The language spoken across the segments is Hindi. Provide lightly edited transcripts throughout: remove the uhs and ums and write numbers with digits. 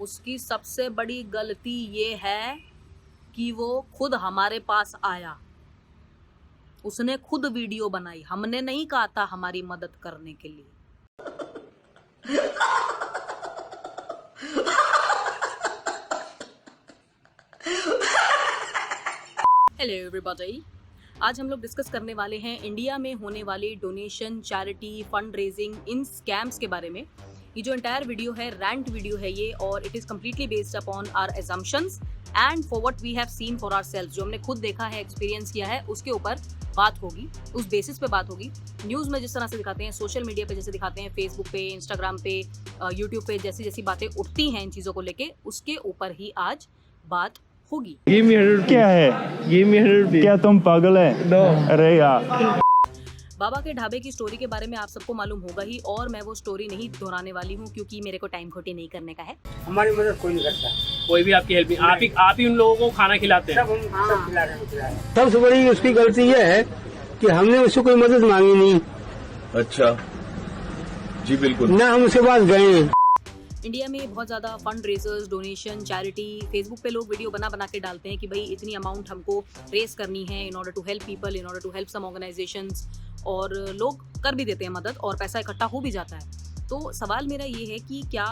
उसकी सबसे बड़ी गलती ये है कि वो खुद हमारे पास आया, उसने खुद वीडियो बनाई, हमने नहीं कहा था हमारी मदद करने के लिए। हेलो एवरीबॉडी, आज हम लोग डिस्कस करने वाले हैं इंडिया में होने वाली डोनेशन, चैरिटी, फंड रेजिंग, इन स्कैम्स के बारे में। ये जो एंटायर वीडियो है रैंट वीडियो है ये, और it is completely based upon our assumptions and for what we have seen for ourselves. जो हमने खुद देखा है, एक्सपीरियंस किया है, उसके ऊपर बात होगी, उस बेसिस पे बात होगी। न्यूज़ में जिस तरह से दिखाते हैं, सोशल मीडिया पे जैसे दिखाते हैं, फेसबुक पे, इंस्टाग्राम पे, यूट्यूब पे जैसी जैसी बातें उठती हैं इन चीज़ों को लेके, उसके ऊपर ही आज बात होगी। क्या है? क्या तुम पागल है? No. अरे यार, बाबा के ढाबे की स्टोरी के बारे में आप सबको मालूम होगा ही, और मैं वो स्टोरी नहीं दोहराने वाली हूँ क्योंकि मेरे को टाइम खोटी नहीं करने का है। हमारी मदद कोई नहीं करता, कोई भी आपकी हेल्प नहीं, आप ही उन लोगों को खाना खिलाते हैं। सब खिला रहे हैं। सबसे बड़ी उसकी गलती ये है कि हमने उससे कोई मदद मांगी नहीं। अच्छा जी, बिल्कुल ना हम उसके पास गए। इंडिया में बहुत ज़्यादा fund raisers, donation, charity, Facebook पे लोग वीडियो बना बना के डालते हैं कि भाई इतनी अमाउंट हमको रेस करनी है in order to help people, in order to help some organisations, और लोग कर भी देते हैं मदद और पैसा इकट्ठा हो भी जाता है। तो सवाल मेरा ये है कि क्या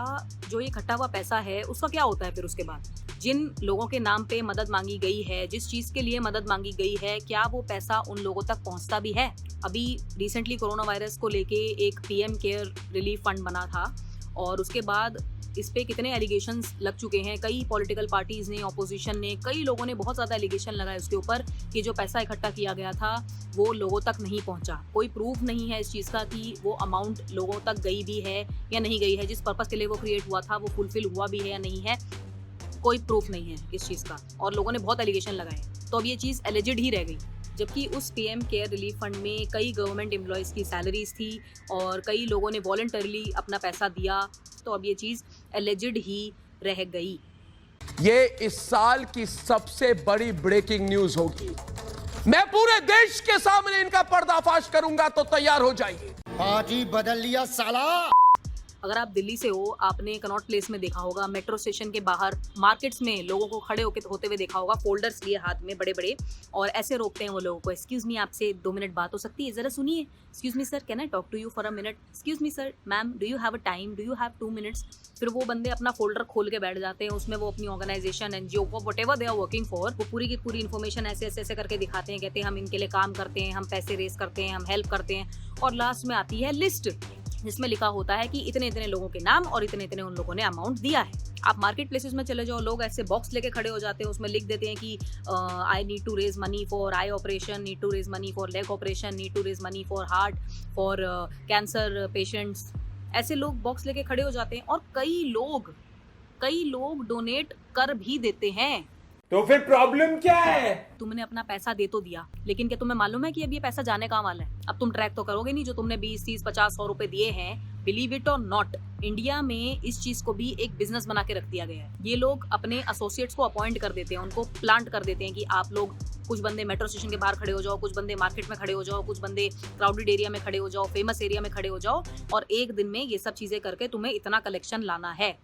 जो ये इकट्ठा हुआ पैसा है उसका क्या होता है फिर उसके बाद? जिन लोगों के नाम पे मदद मांगी गई है, जिस चीज़ के लिए मदद मांगी गई है, क्या वो पैसा उन लोगों तक पहुंचता भी है? अभी रिसेंटली कोरोना वायरस को लेके एक पीएम केयर रिलीफ फंड बना था, और उसके बाद इस पे कितने एलिगेशंस लग चुके हैं। कई पॉलिटिकल पार्टीज ने, ऑपोजिशन ने, कई लोगों ने बहुत ज़्यादा एलिगेशन लगाए उसके ऊपर कि जो पैसा इकट्ठा किया गया था वो लोगों तक नहीं पहुंचा। कोई प्रूफ नहीं है इस चीज़ का कि वो अमाउंट लोगों तक गई भी है या नहीं गई है, जिस पर्पज़ के लिए वो क्रिएट हुआ था वो फुलफिल हुआ भी है या नहीं है, कोई प्रूफ नहीं है इस चीज़ का, और लोगों ने बहुत एलिगेशन लगाए। तो अब ये चीज़ एलिजिड ही रह गई, जबकि उस पीएम केयर रिलीफ फंड में कई गवर्नमेंट एम्प्लॉयज़ की सैलरीज थी और कई लोगों ने वॉलंटरली अपना पैसा दिया। तो अब ये चीज़ एलिजिड ही रह गई। ये इस साल की सबसे बड़ी ब्रेकिंग न्यूज होगी। मैं पूरे देश के सामने इनका पर्दाफाश करूंगा, तो तैयार हो जाइए। आज ही बदल लिया साला। अगर आप दिल्ली से हो, आपने कनॉट प्लेस में देखा होगा, मेट्रो स्टेशन के बाहर मार्केट्स में लोगों को खड़े होते हुए देखा होगा, फोल्डर्स लिए हाथ में बड़े बड़े, और ऐसे रोकते हैं वो लोगों को। एक्सक्यूज मी, आपसे 2 मिनट बात हो सकती है? जरा सुनिए। Excuse me sir, can I talk to you for a minute? Excuse me sir, ma'am, do you have a time? Do you have 2 minutes? फिर वो बंदे अपना फोल्डर खोल के बैठ जाते हैं, उसमें वो अपनी organisation, NGO, whatever they are working for, वो पूरी की पूरी इन्फॉर्मेशन ऐसे ऐसे ऐसे करके दिखाते हैं, कहते हैं हम इनके लिए काम करते हैं, हम पैसे रेस करते हैं, हम हेल्प करते हैं, और लास्ट में आती है लिस्ट जिसमें लिखा होता है कि इतने इतने लोगों के नाम और इतने इतने उन लोगों ने अमाउंट दिया है। आप मार्केट प्लेसेस में चले जाओ, लोग ऐसे बॉक्स लेके खड़े हो जाते हैं, उसमें लिख देते हैं कि I need to raise money for eye operation, need to raise money for leg operation, need to raise money for heart, for cancer patients. ऐसे लोग बॉक्स लेके खड़े हो जाते हैं, और कई लोग डोनेट कर भी देते हैं। तो फिर प्रॉब्लम क्या है? तुमने अपना पैसा दे तो दिया, लेकिन क्या तुम्हें मालूम है कि अब ये पैसा जाने कहाँ वाला है? अब तुम ट्रैक तो करोगे नहीं जो तुमने 20, 30, 50, 100 रुपए दिए हैं। बिलीव इट और नॉट, इंडिया में इस चीज को भी एक बिजनेस बना के रख दिया गया है। ये लोग अपने एसोसिएट्स को अपॉइंट कर देते हैं, उनको प्लांट कर देते हैं कि आप लोग, कुछ बंदे मेट्रो स्टेशन के बाहर खड़े हो जाओ, कुछ बंदे मार्केट में खड़े हो जाओ, कुछ बंदे क्राउडेड एरिया में खड़े हो जाओ, फेमस एरिया में खड़े हो जाओ, और एक दिन में ये सब चीजें करके तुम्हें इतना कलेक्शन लाना है।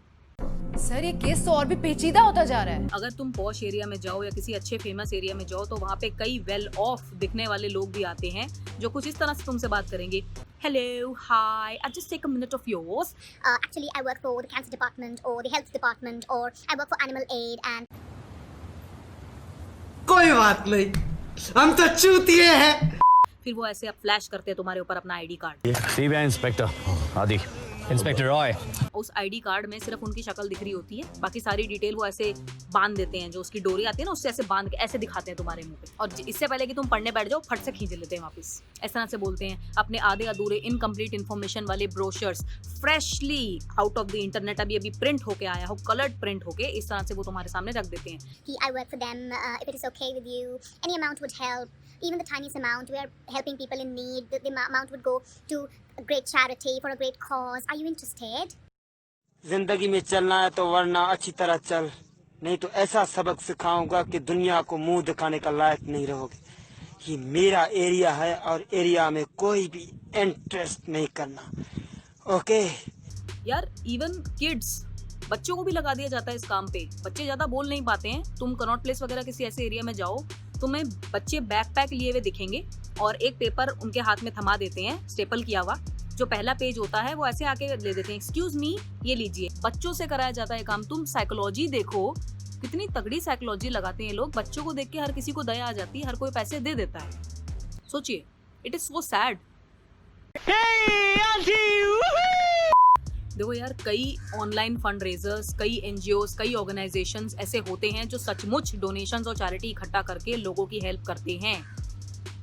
सर, ये केस तो और भी पेचीदा होता जा रहा है। अगर तुम पॉश एरिया में जाओ या किसी अच्छे फेमस एरिया में जाओ, तो वहाँ पे कई वेल ऑफ दिखने वाले लोग भी आते हैं जो कुछ इस तरह से तुमसे बात करेंगे। Hello, hi, I just take a minute of yours. Actually, I work for the cancer department or the health department, or I work for animal aid and... कोई बात नहीं, हम तो चूतिए हैं। फिर वो ऐसे अब फ्लैश करते हैं तुम्हारे ऊपर अपना आईडी कार्ड। सीबीआई इंस्पेक्टर आदि, इंस्पेक्टर रॉय। उस आईडी कार्ड में सिर्फ उनकी शक्ल दिख रही होती है, बाकी सारी डिटेल वो ऐसे बांध देते हैं, जो उसकी डोरी आती है ना, उससे ऐसे बांध के ऐसे दिखाते हैं तुम्हारे मुंह पे, और इससे पहले कि तुम पढ़ने बैठ जाओ, फट से खींच लेते हैं वापस। इस तरह से बोलते हैं। अपने आधे अधूरे इनकम्प्लीट इन्फॉर्मेशन वाले brochures freshly out of the internet, अभी प्रिंट होके आया हो, कलर्ड प्रिंट होके, इस तरह से वो तुम्हारे सामने रख देते हैं कि I work for them, if it is okay with you, any amount would help, even the tiniest amount. We are helping people in need. The amount would go to a great charity for a great cause. Are you interested? जिंदगी में चलना है तो वरना अच्छी तरह चल, नहीं तो ऐसा सबक सिखाऊंगा कि दुनिया को मुंह दिखाने का लायक नहीं रहोगे। ये मेरा एरिया है और एरिया में कोई भी इंटरेस्ट नहीं करना, ओके? यार, इवन किड्स बच्चों को भी लगा दिया जाता है इस काम पे। बच्चे ज्यादा बोल नहीं पाते हैं। तुम कनॉट प्लेस वगैरह किसी ऐसे एरिया में जाओ, तुम्हें बच्चे बैकपैक लिए हुए दिखेंगे और एक पेपर उनके हाथ में थमा देते हैं स्टेपल किया हुआ। जो पहला पेज होता है वो ऐसे आके ले देते हैं, एक्सक्यूज मी ये लीजिए। बच्चों से कराया जाता है काम। तुम साइकोलॉजी देखो, कितनी तगड़ी साइकोलॉजी लगाते हैं लोग। बच्चों को देख के हर किसी को दया आ जाती है, हर कोई पैसे दे देता है। सोचिए, इट इज सो सैड। देखो यार, कई ऑनलाइन फंड रेजर्स, कई एनजीओज, कई ऑर्गेनाइजेशंस ऐसे होते हैं जो सचमुच डोनेशंस और चैरिटी इकट्ठा करके लोगों की हेल्प करते हैं।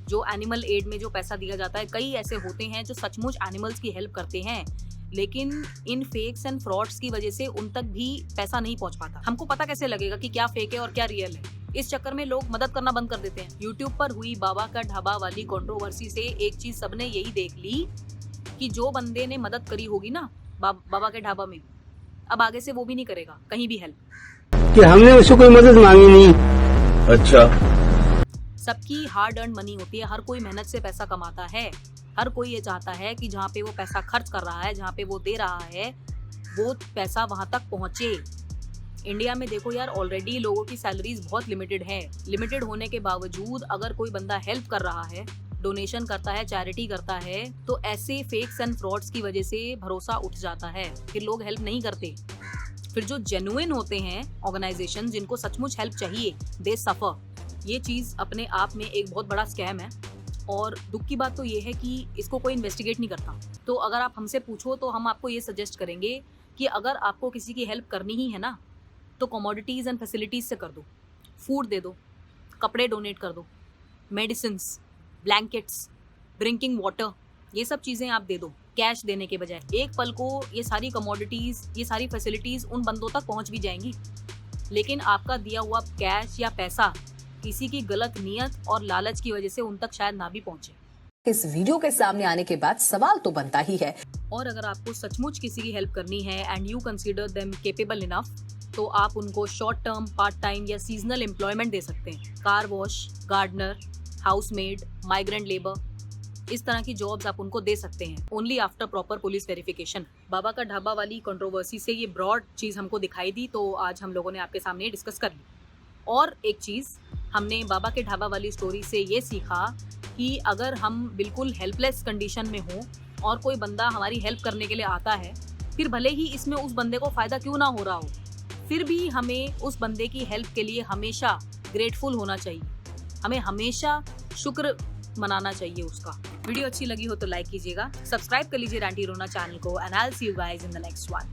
जो एनिमल एड में जो पैसा दिया जाता है, कई ऐसे होते हैं जो सचमुच एनिमल्स की हेल्प करते हैं, लेकिन इन फेक्स एंड फ्रॉड्स की वजह से उन तक भी पैसा नहीं पहुंच पाता। हमको पता कैसे लगेगा कि क्या फेक है और क्या रियल है? इस चक्कर में लोग मदद करना बंद कर देते हैं। यूट्यूब पर हुई बाबा का ढाबा वाली कंट्रोवर्सी से एक चीज सबने यही देख ली कि जो बंदे ने मदद करी होगी ना बाबा के ढाबा में, अब आगे से वो भी नहीं करेगा कहीं भी हेल्प, कि हमने उससे कोई मदद मांगी नहीं। अच्छा, सबकी हार्ड अर्न मनी होती है। हर कोई मेहनत से पैसा कमाता है। हर कोई ये चाहता है कि जहाँ पे वो पैसा खर्च कर रहा है, जहाँ पे वो दे रहा है, वो पैसा वहाँ तक पहुँचे। इंडिया में देखो यार, ऑलरेडी लोगों की सैलरीज बहुत लिमिटेड है। लिमिटेड होने के बावजूद अगर कोई बंदा हेल्प कर रहा है, डोनेशन करता है, चैरिटी करता है, तो ऐसे फेक्स एंड फ्रॉड्स की वजह से भरोसा उठ जाता है। फिर लोग हेल्प नहीं करते। फिर जो जेन्युइन होते हैं ऑर्गेनाइजेशन, जिनको सचमुच हेल्प चाहिए, दे सफर। ये चीज अपने आप में एक बहुत बड़ा स्कैम है। और दुख की बात तो ये है कि इसको कोई इन्वेस्टिगेट नहीं करता। तो अगर आप हमसे पूछो तो हम आपको ये सजेस्ट करेंगे कि अगर आपको किसी की हेल्प करनी ही है ना, तो कमोडिटीज़ एंड फैसिलिटीज़ से कर दो। फूड दे दो, कपड़े डोनेट कर दो, मेडिसिन्स, ब्लैंकेट्स, ड्रिंकिंग वाटर, ये सब चीज़ें आप दे दो कैश देने के बजाय। एक पल को ये सारी कमोडिटीज़, ये सारी फैसिलिटीज़ उन बंदों तक पहुंच भी जाएंगी, लेकिन आपका दिया हुआ कैश या पैसा किसी की गलत नियत और लालच की वजह से उन तक शायद ना भी पहुंचे। इस वीडियो के सामने आने के बाद सवाल तो बनता ही है। और अगर आपको सचमुच किसी की हेल्प करनी है and you consider them capable enough, तो आप उनको शॉर्ट टर्म, पार्ट टाइम या सीजनल एम्प्लॉयमेंट दे सकते हैं। Car wash, gardener, housemaid, migrant labour, इस तरह की जॉब्स आप उनको दे सकते हैं, only after proper police verification. Baba ka Dhaba वाली कंट्रोवर्सी से ये ब्रॉड चीज़ हमको दिखाई दी, तो आज हम लोगों ने आपके सामने डिस्कस कर ली। और एक चीज़ हमने बाबा के ढाबा वाली स्टोरी से ये सीखा कि अगर हम बिल्कुल हेल्पलेस कंडीशन में हों और कोई बंदा हमारी हेल्प करने के लिए आता है, फिर भले ही इसमें उस बंदे को फ़ायदा क्यों ना हो रहा हो, फिर भी हमें उस बंदे की हेल्प के लिए हमेशा ग्रेटफुल होना चाहिए। हमें हमेशा शुक्र मनाना चाहिए उसका। वीडियो अच्छी लगी हो तो लाइक कीजिएगा, सब्सक्राइब कर लीजिए रैंटी रोना चैनल को, and I will see you guys in the next one.